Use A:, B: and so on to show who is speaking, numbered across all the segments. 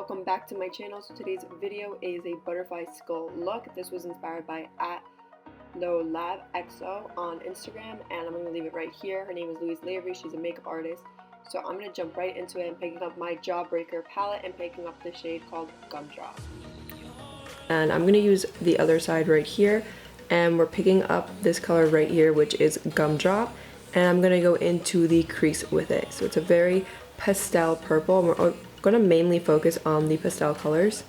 A: welcome back to my channel. So today's video is a butterfly skull look. This was inspired by @LoLabXO on Instagram, and I'm going to leave it right here. Her name is Louise Lavery. She's a makeup artist. So I'm going to jump right into it and picking up my Jawbreaker palette and picking up the shade called Gumdrop. And I'm going to use the other side right here, and we're picking up this color right here, which is Gumdrop, and I'm going to go into the crease with it. So it's a very pastel purple, and we're going to mainly focus on the pastel colors.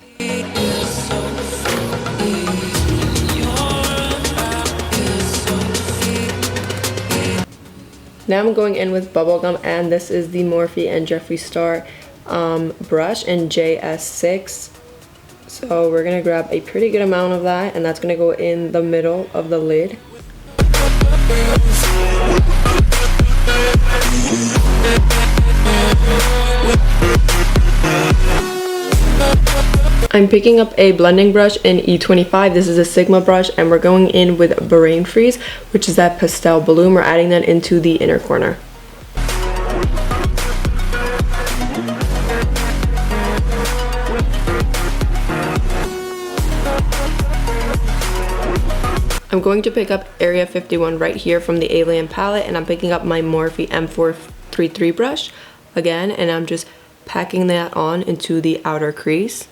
A: Now I'm going in with Bubblegum, and this is the Morphe and Jeffree Star brush in JS6. So we're going to grab a pretty good amount of that, and that's going to go in the middle of the lid. I'm picking up a blending brush in E25. This is a Sigma brush, and we're going in with Brain Freeze, which is that pastel blue. We're adding that into the inner corner. I'm going to pick up Area 51 right here from the Alien palette, and I'm picking up my Morphe M433 brush again, and I'm just packing that on into the outer crease.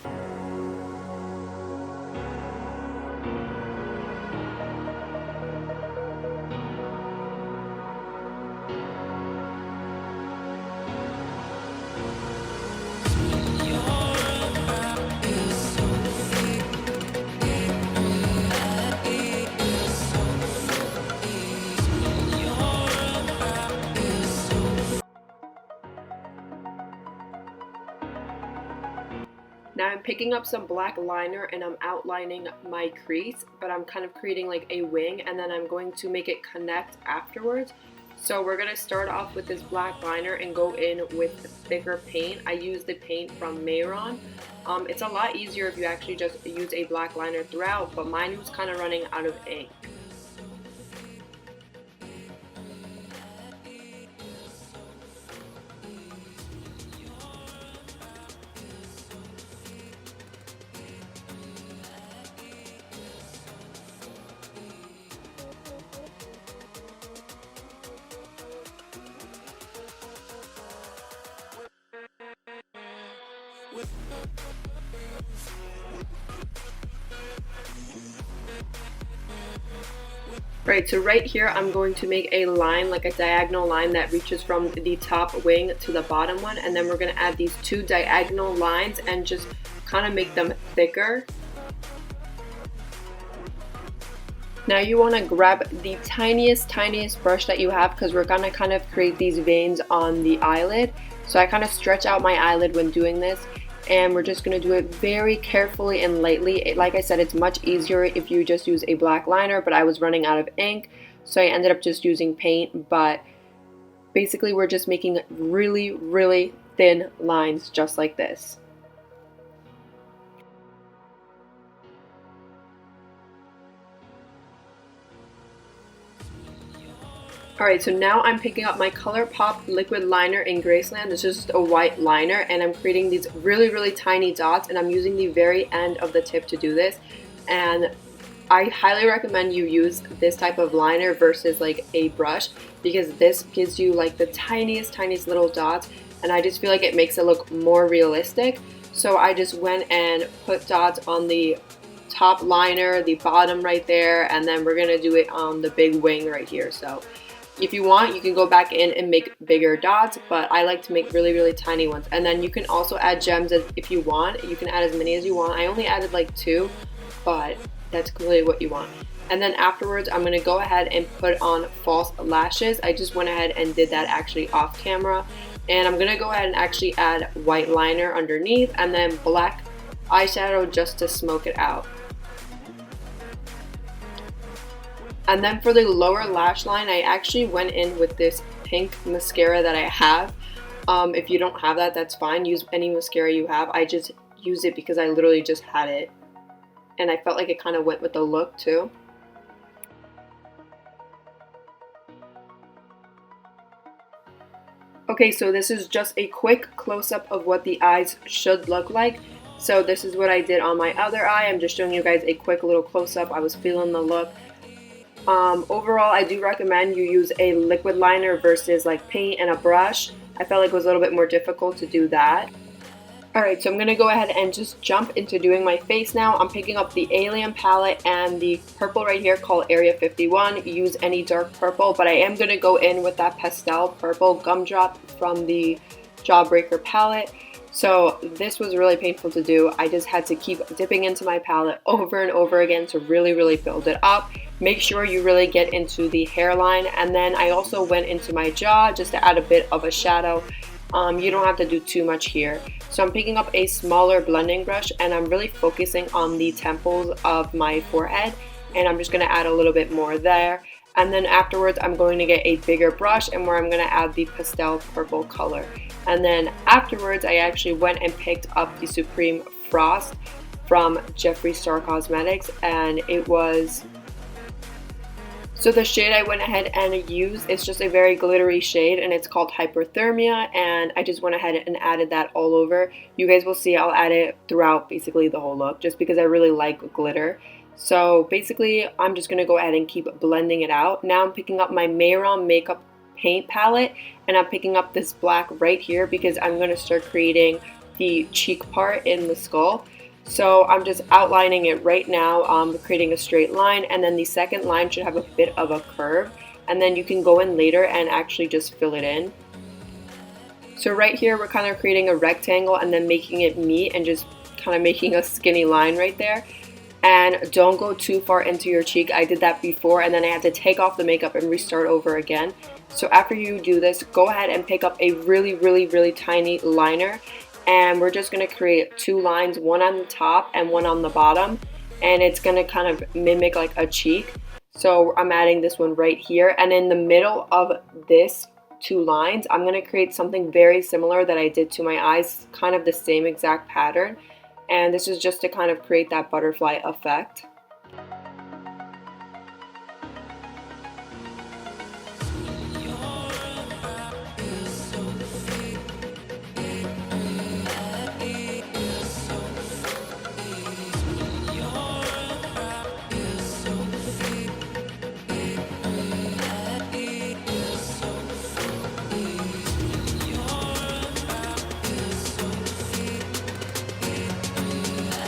A: Now I'm picking up some black liner and I'm outlining my crease, but I'm kind of creating like a wing, and then I'm going to make it connect afterwards. So we're going to start off with this black liner and go in with thicker paint. I use the paint from Mayron. It's a lot easier if you actually just use a black liner throughout, but mine was kind of running out of ink. Right, so right here I'm going to make a line, like a diagonal line that reaches from the top wing to the bottom one, and then we're going to add these two diagonal lines and just kind of make them thicker. Now you want to grab the tiniest brush that you have, because we're going to kind of create these veins on the eyelid. So I kind of stretch out my eyelid when doing this, and we're just going to do it very carefully and lightly. Like I said, it's much easier if you just use a black liner, but I was running out of ink, so I ended up just using paint. But basically we're just making really thin lines just like this. Alright, so now I'm picking up my ColourPop liquid liner in Graceland. This is just a white liner, and I'm creating these really tiny dots, and I'm using the very end of the tip to do this. And I highly recommend you use this type of liner versus like a brush, because this gives you like the tiniest little dots, and I just feel like it makes it look more realistic. So I just went and put dots on the top liner, the bottom right there, and then we're gonna do it on the big wing right here. So if you want, you can go back in and make bigger dots, but I like to make really tiny ones. And then you can also add gems if you want. You can add as many as you want. I only added like 2, but that's clearly what you want. And then afterwards, I'm going to go ahead and put on false lashes. I just went ahead and did that actually off camera. And I'm going to go ahead and actually add white liner underneath, and then black eyeshadow just to smoke it out. And then for the lower lash line, I actually went in with this pink mascara that I have. If you don't have that, that's fine. Use any mascara you have. I just use it because I literally just had it, and I felt like it kind of went with the look too. Okay, so this is just a quick close-up of what the eyes should look like. So this is what I did on my other eye. I'm just showing you guys a quick little close-up. I was feeling the look. Overall, I do recommend you use a liquid liner versus like paint and a brush. I felt like it was a little bit more difficult to do that. Alright, so I'm going to go ahead and just jump into doing my face now. I'm picking up the Alien palette and the purple right here called Area 51. Use any dark purple, but I am going to go in with that pastel purple gumdrop from the Jawbreaker palette. So this was really painful to do. I just had to keep dipping into my palette over and over again to really build it up. Make sure you really get into the hairline, and then I also went into my jaw just to add a bit of a shadow. You don't have to do too much here. So I'm picking up a smaller blending brush and I'm really focusing on the temples of my forehead, and I'm just going to add a little bit more there. And then afterwards I'm going to get a bigger brush and where I'm going to add the pastel purple color. And then afterwards I actually went and picked up the Supreme Frost from Jeffree Star Cosmetics, and it was... So the shade I went ahead and used, it's just a very glittery shade and it's called Hyperthermia, and I just went ahead and added that all over. You guys will see I'll add it throughout basically the whole look just because I really like glitter. So basically I'm just going to go ahead and keep blending it out. Now I'm picking up my Mayron makeup paint palette and I'm picking up this black right here because I'm going to start creating the cheek part in the skull. So I'm just outlining it right now, creating a straight line, and then the second line should have a bit of a curve, and then you can go in later and actually just fill it in. So right here we're kind of creating a rectangle and then making it meet and just kind of making a skinny line right there. And don't go too far into your cheek. I did that before and then I had to take off the makeup and restart over again. So after you do this, go ahead and pick up a really tiny liner. And we're just going to create two lines, one on the top and one on the bottom, and it's going to kind of mimic like a cheek. So I'm adding this one right here, and in the middle of this two lines I'm going to create something very similar that I did to my eyes, kind of the same exact pattern, and this is just to kind of create that butterfly effect.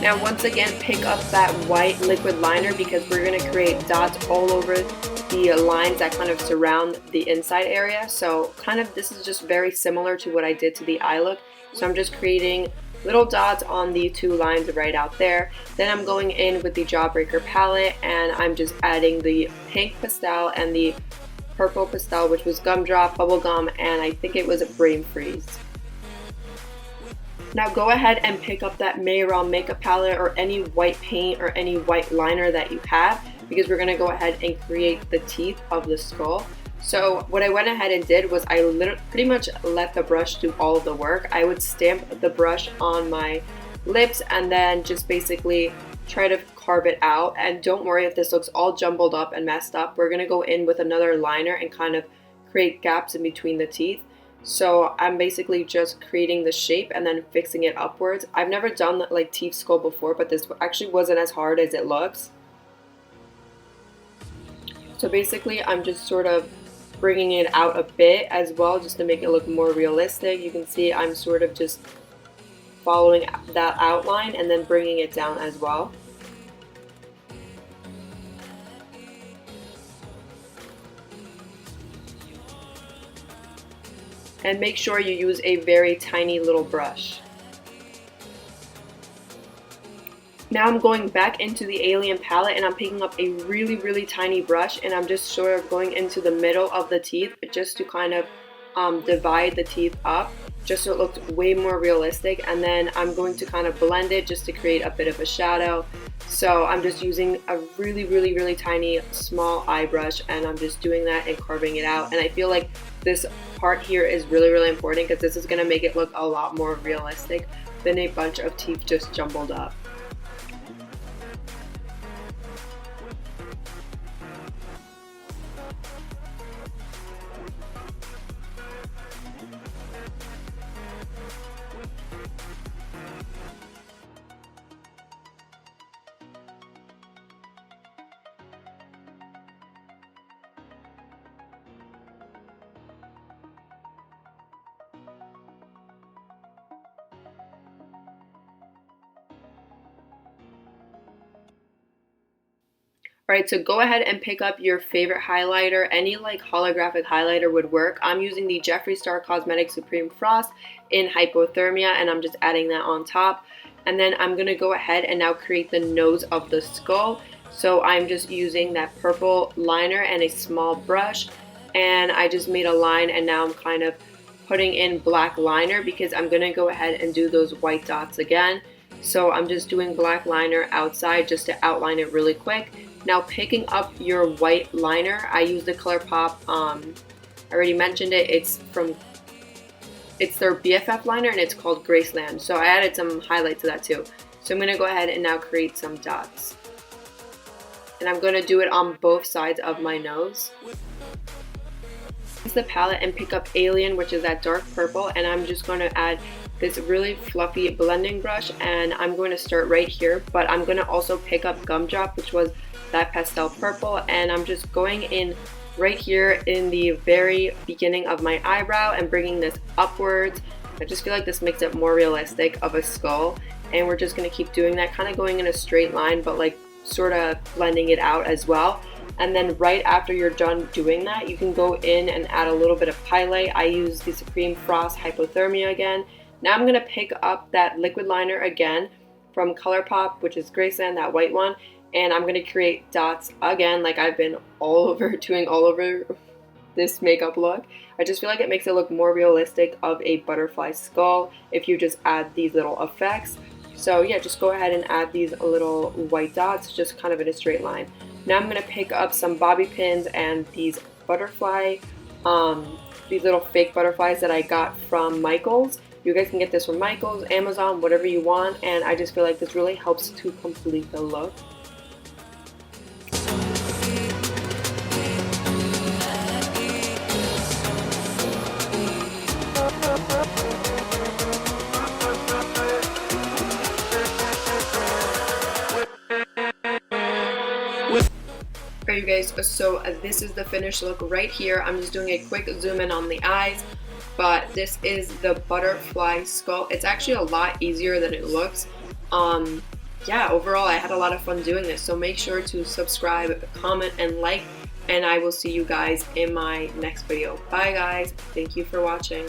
A: Now once again, pick up that white liquid liner because we're going to create dots all over the lines that kind of surround the inside area. So kind of this is just very similar to what I did to the eye look. So I'm just creating little dots on the two lines right out there. Then I'm going in with the Jawbreaker palette and I'm just adding the pink pastel and the purple pastel, which was Gumdrop, Bubblegum, and I think it was a Brain Freeze. Now go ahead and pick up that Mayron makeup palette or any white paint or any white liner that you have, because we're going to go ahead and create the teeth of the skull. So what I went ahead and did was I pretty much let the brush do all of the work. I would stamp the brush on my lips and then just basically try to carve it out. And don't worry if this looks all jumbled up and messed up. We're going to go in with another liner and kind of create gaps in between the teeth. So I'm basically just creating the shape and then fixing it upwards. I've never done like teeth skull before, but this actually wasn't as hard as it looks. So basically I'm just sort of bringing it out a bit as well, just to make it look more realistic. You can see I'm sort of just following that outline and then bringing it down as well. And make sure you use a very tiny little brush. Now I'm going back into the Alien palette and I'm picking up a really tiny brush and I'm just sort of going into the middle of the teeth just to kind of divide the teeth up, just so it looks way more realistic. And then I'm going to kind of blend it just to create a bit of a shadow. So I'm just using a really tiny small eye brush and I'm just doing that and carving it out. And I feel like this part here is really important because this is going to make it look a lot more realistic than a bunch of teeth just jumbled up. Alright, so go ahead and pick up your favorite highlighter. Any like holographic highlighter would work. I'm using the Jeffree Star Cosmetics Supreme Frost in Hypothermia, and I'm just adding that on top. And then I'm going to go ahead and now create the nose of the skull. So I'm just using that purple liner and a small brush, and I just made a line, and now I'm kind of putting in black liner because I'm going to go ahead and do those white dots again. So I'm just doing black liner outside just to outline it really quick. Now picking up your white liner, I use the ColourPop, I already mentioned it, it's their BFF liner and it's called Graceland. So I added some highlight to that too. So I'm going to go ahead and now create some dots. And I'm going to do it on both sides of my nose. Use the palette and pick up Alien, which is that dark purple, and I'm just going to add this really fluffy blending brush, and I'm going to start right here, but I'm going to also pick up Gumdrop, which was that pastel purple, and I'm just going in right here in the very beginning of my eyebrow and bringing this upwards. I just feel like this makes it more realistic of a skull, and we're just going to keep doing that, kind of going in a straight line, but like sort of blending it out as well. And then right after you're done doing that, you can go in and add a little bit of highlight. I use the Supreme Frost Hypothermia again. Now I'm going to pick up that liquid liner again from ColourPop, which is Graceland, that white one, and I'm going to create dots again, like I've been doing all over this makeup look. I just feel like it makes it look more realistic of a butterfly skull if you just add these little effects. So yeah, just go ahead and add these little white dots, just kind of in a straight line. Now I'm going to pick up some bobby pins and these butterfly, these little fake butterflies that I got from Michaels. You guys can get this from Michaels, Amazon, whatever you want, and I just feel like this really helps to complete the look. Alright you guys, so this is the finished look right here. I'm just doing a quick zoom in on the eyes, but this is the butterfly skull. It's actually a lot easier than it looks. Yeah, overall I had a lot of fun doing this, so make sure to subscribe, comment, and like, and I will see you guys in my next video. Bye guys, thank you for watching.